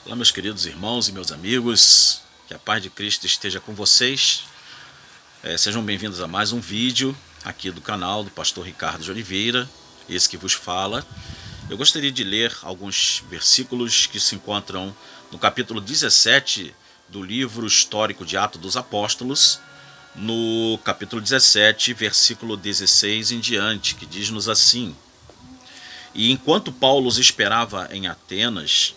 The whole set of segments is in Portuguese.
Olá, meus queridos irmãos e meus amigos, que a paz de Cristo esteja com vocês. Sejam bem-vindos a mais um vídeo aqui do canal do pastor Ricardo de Oliveira, esse que vos fala. Eu gostaria de ler alguns versículos que se encontram no capítulo 17 do livro histórico de Atos dos Apóstolos, no capítulo 17, versículo 16 em diante, que diz-nos assim: E enquanto Paulo os esperava em Atenas,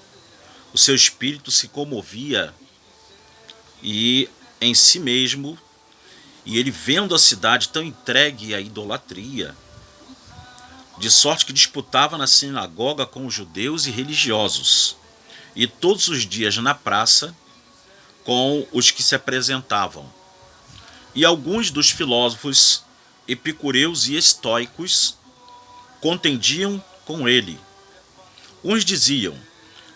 o seu espírito se comovia e em si mesmo, e ele vendo a cidade tão entregue à idolatria, de sorte que disputava na sinagoga com os judeus e religiosos, e todos os dias na praça com os que se apresentavam. E alguns dos filósofos epicureus e estoicos contendiam com ele. Uns diziam: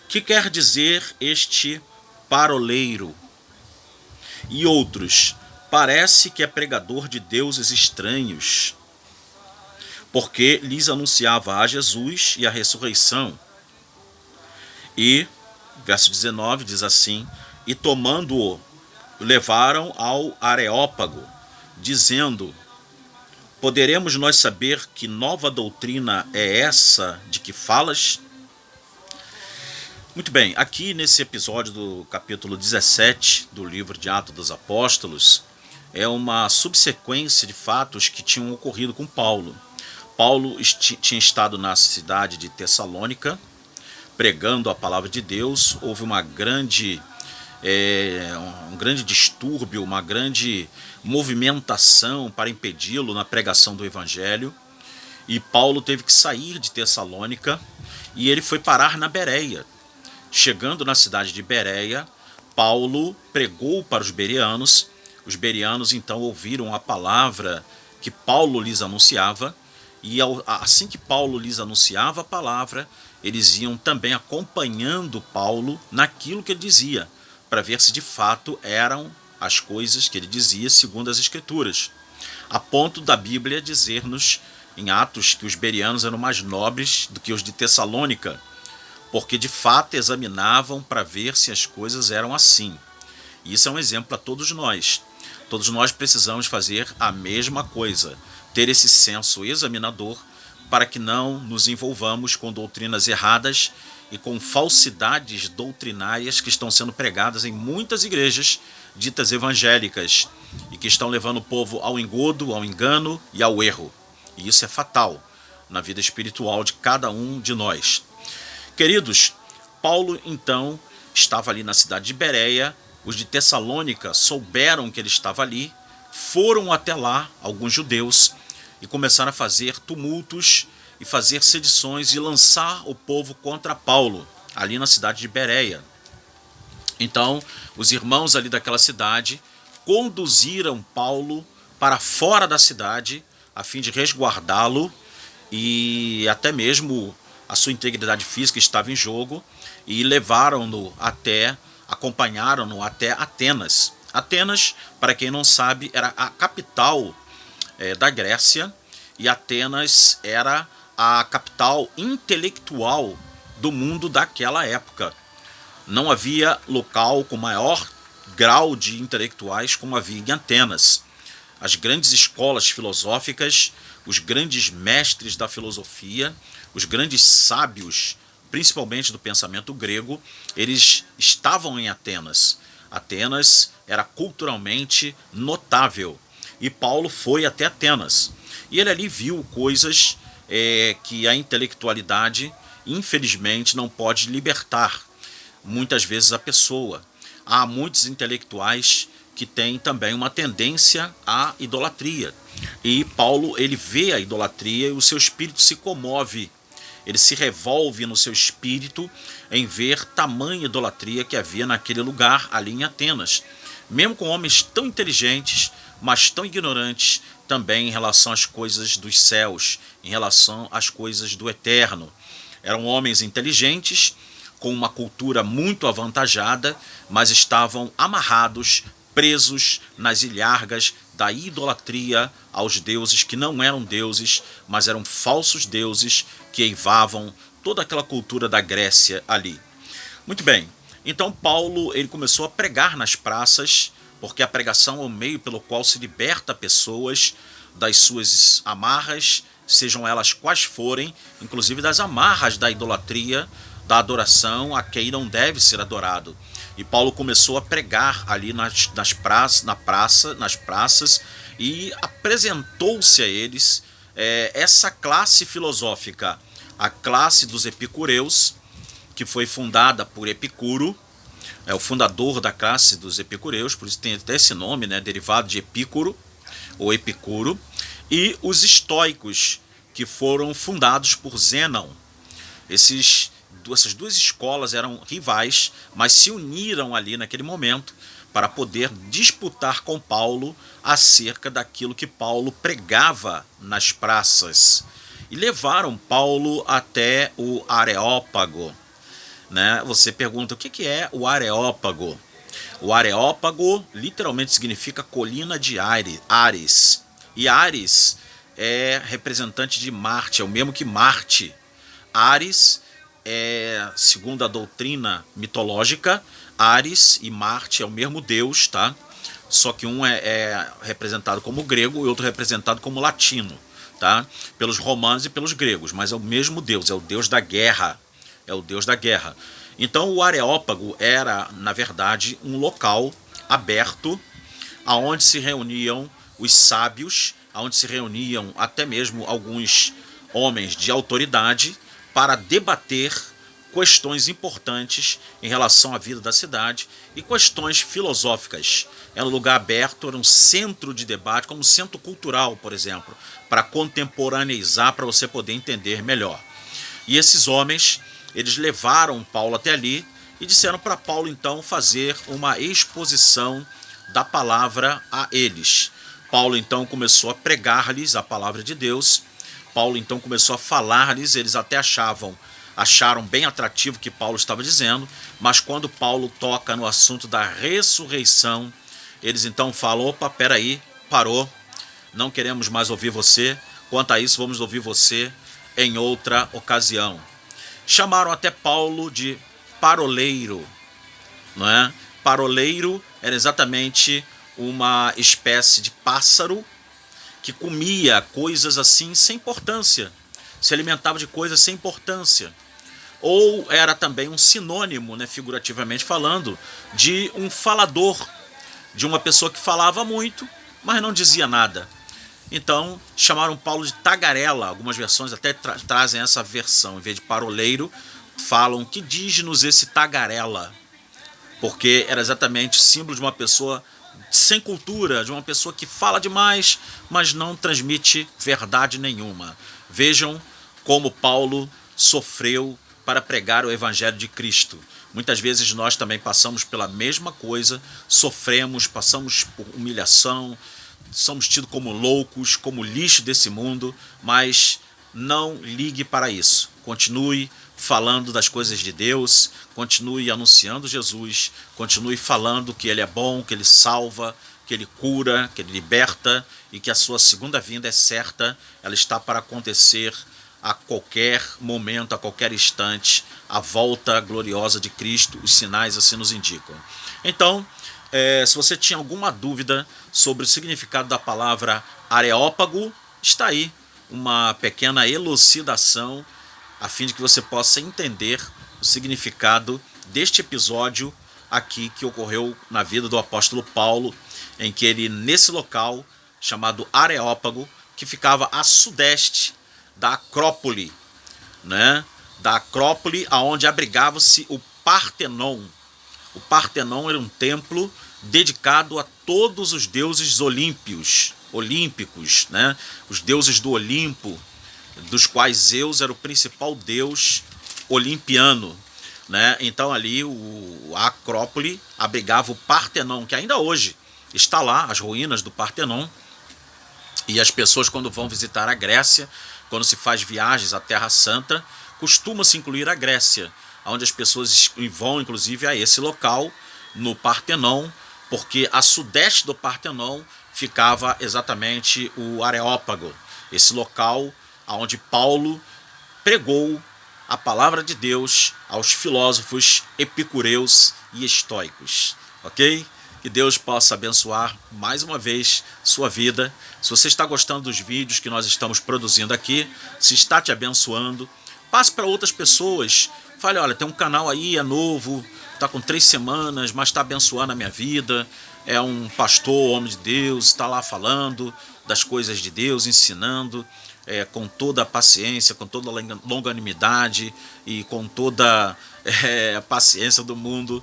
que quer dizer este paroleiro? E outros: parece que é pregador de deuses estranhos, porque lhes anunciava a Jesus e a ressurreição. E, verso 19 diz assim: e tomando-o, levaram ao Areópago, dizendo: poderemos nós saber que nova doutrina é essa de que falas? Muito bem, aqui nesse episódio do capítulo 17 do livro de Atos dos Apóstolos, é uma subsequência de fatos que tinham ocorrido com Paulo. Paulo tinha estado na cidade de Tessalônica, pregando a palavra de Deus. Houve um grande distúrbio, uma grande movimentação para impedi-lo na pregação do evangelho. E Paulo teve que sair de Tessalônica e ele foi parar na Bereia. Chegando na cidade de Bereia, Paulo pregou para os bereanos. Os bereanos então ouviram a palavra que Paulo lhes anunciava, e assim que Paulo lhes anunciava a palavra, eles iam também acompanhando Paulo naquilo que ele dizia, para ver se de fato eram as coisas que ele dizia segundo as Escrituras. A ponto da Bíblia dizer-nos em Atos que os bereanos eram mais nobres do que os de Tessalônica, porque de fato examinavam para ver se as coisas eram assim. E isso é um exemplo para todos nós. Todos nós precisamos fazer a mesma coisa, ter esse senso examinador para que não nos envolvamos com doutrinas erradas e com falsidades doutrinárias que estão sendo pregadas em muitas igrejas ditas evangélicas e que estão levando o povo ao engodo, ao engano e ao erro. E isso é fatal na vida espiritual de cada um de nós. Queridos, Paulo então estava ali na cidade de Bereia. Os de Tessalônica souberam que ele estava ali, foram até lá, alguns judeus, e começaram a fazer tumultos e fazer sedições e lançar o povo contra Paulo, ali na cidade de Bereia. Então, os irmãos ali daquela cidade conduziram Paulo para fora da cidade, a fim de resguardá-lo, e até mesmo a sua integridade física estava em jogo, e acompanharam-no até Atenas. Atenas, para quem não sabe, era a capital da Grécia, e Atenas era a capital intelectual do mundo daquela época. Não havia local com maior grau de intelectuais como havia em Atenas. As grandes escolas filosóficas, os grandes mestres da filosofia, os grandes sábios, principalmente do pensamento grego, eles estavam em Atenas. Atenas era culturalmente notável. E Paulo foi até Atenas. E ele ali viu coisas que a intelectualidade, infelizmente, não pode libertar muitas vezes a pessoa. Há muitos intelectuais que têm também uma tendência à idolatria. E Paulo, ele vê a idolatria e o seu espírito se comove. Ele se revolve no seu espírito em ver tamanha idolatria que havia naquele lugar, ali em Atenas. Mesmo com homens tão inteligentes, mas tão ignorantes também em relação às coisas dos céus, em relação às coisas do eterno. Eram homens inteligentes, com uma cultura muito avantajada, mas estavam amarrados, presos nas ilhargas da idolatria aos deuses que não eram deuses, mas eram falsos deuses que eivavam toda aquela cultura da Grécia ali. Muito bem, Então Paulo ele começou a pregar nas praças, porque a pregação é o meio pelo qual se liberta pessoas das suas amarras, sejam elas quais forem, inclusive das amarras da idolatria, da adoração a quem não deve ser adorado. E Paulo começou a pregar ali nas praças e apresentou-se a eles essa classe filosófica, a classe dos epicureus, que foi fundada por Epicuro, é o fundador da classe dos epicureus, por isso tem até esse nome, né, derivado de Epícoro, ou Epicuro, e os estoicos, que foram fundados por Zênon. Essas duas escolas eram rivais, mas se uniram ali naquele momento para poder disputar com Paulo acerca daquilo que Paulo pregava nas praças. E levaram Paulo até o Areópago. Né? Você pergunta o que é o Areópago. O Areópago literalmente significa colina de Ares. E Ares é representante de Marte, é o mesmo que Marte. Ares é, segundo a doutrina mitológica, Ares e Marte é o mesmo deus, tá? Só que um é representado como grego e outro representado como latino, tá? Pelos romanos e pelos gregos, mas é o mesmo deus, é o deus da guerra. É o deus da guerra. Então o Areópago era, na verdade, um local aberto aonde se reuniam os sábios, aonde se reuniam até mesmo alguns homens de autoridade para debater questões importantes em relação à vida da cidade e questões filosóficas. Era um lugar aberto, era um centro de debate, como um centro cultural, por exemplo, para contemporaneizar, para você poder entender melhor. E esses homens, eles levaram Paulo até ali e disseram para Paulo, então, fazer uma exposição da palavra a eles. Paulo, então, começou a pregar-lhes a palavra de Deus. Paulo, então, começou a falar-lhes, eles até acharam bem atrativo o que Paulo estava dizendo, mas quando Paulo toca no assunto da ressurreição, eles então falam, opa, peraí, parou, não queremos mais ouvir você, quanto a isso vamos ouvir você em outra ocasião. Chamaram até Paulo de paroleiro, não é? Paroleiro era exatamente uma espécie de pássaro que comia coisas assim sem importância, se alimentava de coisas sem importância. Ou era também um sinônimo, né, figurativamente falando, de um falador, de uma pessoa que falava muito, mas não dizia nada. Então chamaram Paulo de tagarela. Algumas versões até trazem essa versão, em vez de paroleiro, falam que diz-nos esse tagarela, porque era exatamente símbolo de uma pessoa sem cultura, de uma pessoa que fala demais, mas não transmite verdade nenhuma. Vejam como Paulo sofreu para pregar o evangelho de Cristo. Muitas vezes nós também passamos pela mesma coisa, sofremos, passamos por humilhação, somos tidos como loucos, como lixo desse mundo, mas não ligue para isso. Continue falando das coisas de Deus, continue anunciando Jesus, continue falando que Ele é bom, que Ele salva, que Ele cura, que Ele liberta e que a sua segunda vinda é certa, ela está para acontecer a qualquer momento, a qualquer instante, a volta gloriosa de Cristo, os sinais assim nos indicam. Então, se você tinha alguma dúvida sobre o significado da palavra Areópago, está aí uma pequena elucidação a fim de que você possa entender o significado deste episódio aqui que ocorreu na vida do apóstolo Paulo, em que ele, nesse local chamado Areópago, que ficava a sudeste da Acrópole, né? Da Acrópole, aonde abrigava-se o Partenon. O Partenon era um templo dedicado a todos os deuses olímpicos, né? Os deuses do Olimpo, dos quais Zeus era o principal deus olimpiano, né? Então ali a Acrópole abrigava o Partenon, que ainda hoje está lá, as ruínas do Partenon. E as pessoas, quando vão visitar a Grécia, quando se faz viagens à Terra Santa, costuma-se incluir a Grécia, onde as pessoas vão inclusive a esse local, no Partenon, porque a sudeste do Partenon ficava exatamente o Areópago, esse local onde Paulo pregou a palavra de Deus aos filósofos epicureus e estoicos, ok? Que Deus possa abençoar mais uma vez sua vida. Se você está gostando dos vídeos que nós estamos produzindo aqui, se está te abençoando, passe para outras pessoas. Fale, olha, tem um canal aí, é novo, está com 3 semanas, mas está abençoando a minha vida. É um pastor, homem de Deus, está lá falando das coisas de Deus, ensinando com toda a paciência, com toda a longanimidade e com toda a paciência do mundo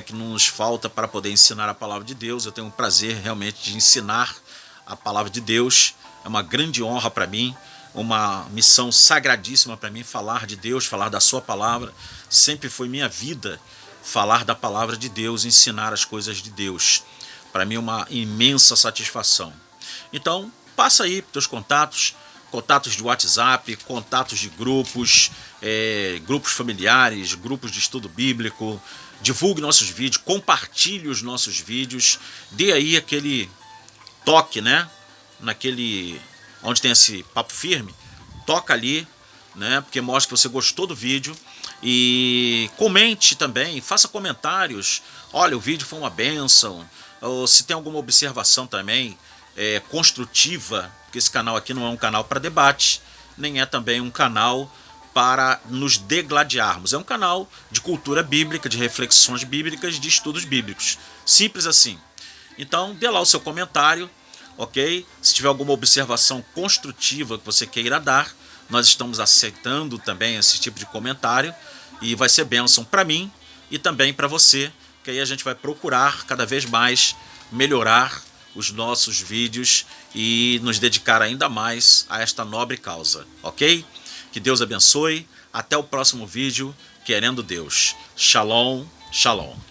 que nos falta para poder ensinar a palavra de Deus. Eu tenho o prazer realmente de ensinar a palavra de Deus. É uma grande honra para mim, uma missão sagradíssima para mim, falar de Deus, falar da sua palavra. Sempre foi minha vida falar da palavra de Deus, ensinar as coisas de Deus. Para mim é uma imensa satisfação. Então, passa aí para os teus contatos, contatos de WhatsApp, contatos de grupos, grupos familiares, grupos de estudo bíblico. Divulgue nossos vídeos, compartilhe os nossos vídeos, dê aí aquele toque, né? Naquele onde tem esse papo firme, toca ali, né? Porque mostra que você gostou do vídeo. E comente também, faça comentários. Olha, o vídeo foi uma bênção. Ou se tem alguma observação também construtiva, porque esse canal aqui não é um canal para debate, nem é também um canal para nos degladiarmos. É um canal de cultura bíblica, de reflexões bíblicas, de estudos bíblicos. Simples assim. Então, dê lá o seu comentário, ok? Se tiver alguma observação construtiva que você queira dar, nós estamos aceitando também esse tipo de comentário e vai ser bênção para mim e também para você, que aí a gente vai procurar cada vez mais melhorar os nossos vídeos e nos dedicar ainda mais a esta nobre causa, ok? Que Deus abençoe. Até o próximo vídeo, querendo Deus. Shalom, shalom.